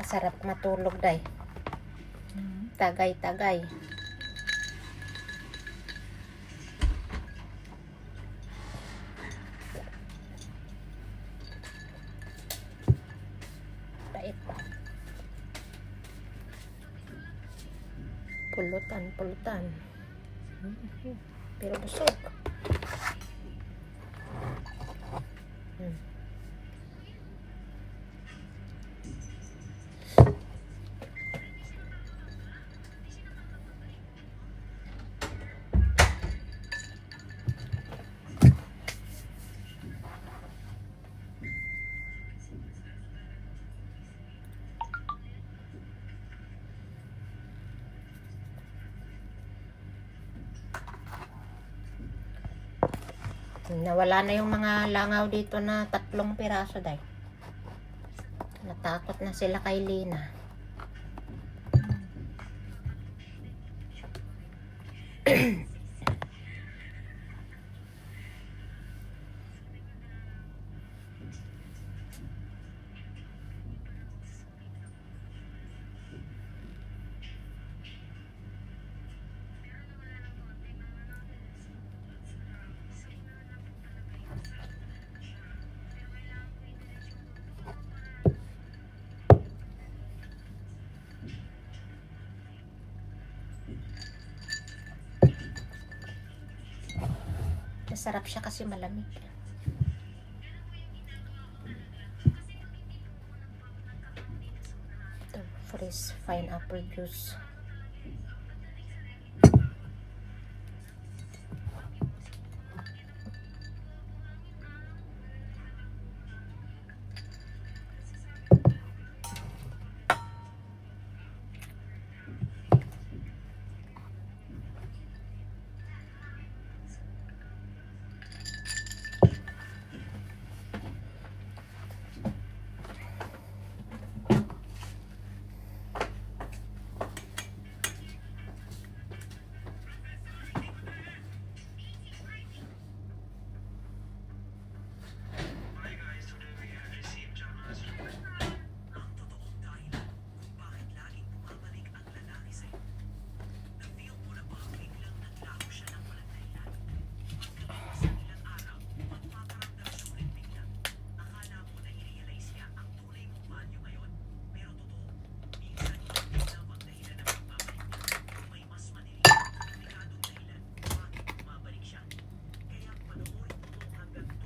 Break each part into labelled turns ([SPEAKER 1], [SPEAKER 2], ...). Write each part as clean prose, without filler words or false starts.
[SPEAKER 1] Sarap matulog day. Tagay-tagay. Pait. Pulutan. Pero busog. Nawala na yung mga langaw dito na 3 piraso day. Natakot na sila kay Lina. Masarap siya kasi malamig. Ito, fresh pineapple juice.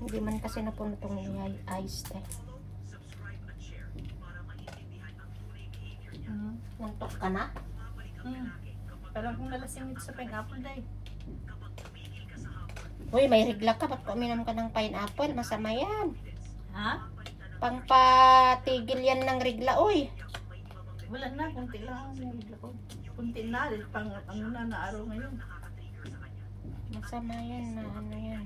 [SPEAKER 1] Hindi man kasi napuno itong ice eh. Nantok ka na?
[SPEAKER 2] Parang kung nalasing ito sa pineapple day.
[SPEAKER 1] Uy, may rigla ka. Ba't uminom ka ng pineapple? Masama yan.
[SPEAKER 2] Ha?
[SPEAKER 1] Pangpatigil yan ng rigla, uy.
[SPEAKER 2] Wala na, kunti lang ang nilagla ko. Kunti na, pang ano na araw ngayon.
[SPEAKER 1] Masama yan na ano yan.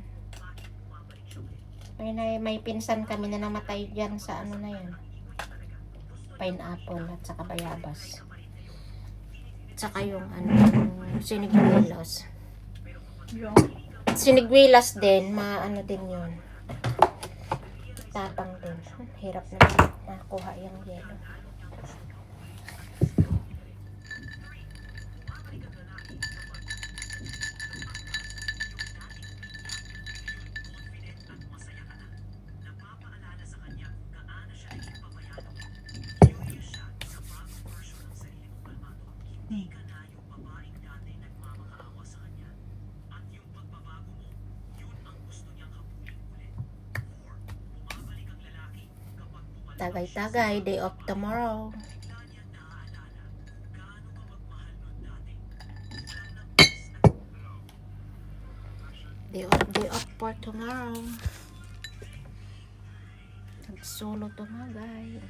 [SPEAKER 1] May pinsan kami na namatay dyan sa ano na yan. Pineapple at saka bayabas. At saka yung ano, siniguelas.
[SPEAKER 2] Yung?
[SPEAKER 1] Siniguelas din, maano din yun. Tapang din. Hirap na makuha yung yelo. Tagay-tagay, day off tomorrow. Day off for tomorrow. Nagsolo tumagay.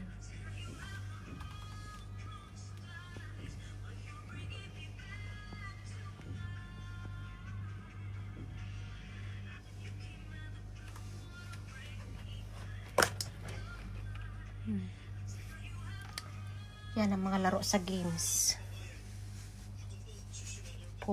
[SPEAKER 1] Yan ang mga laro sa games. Po.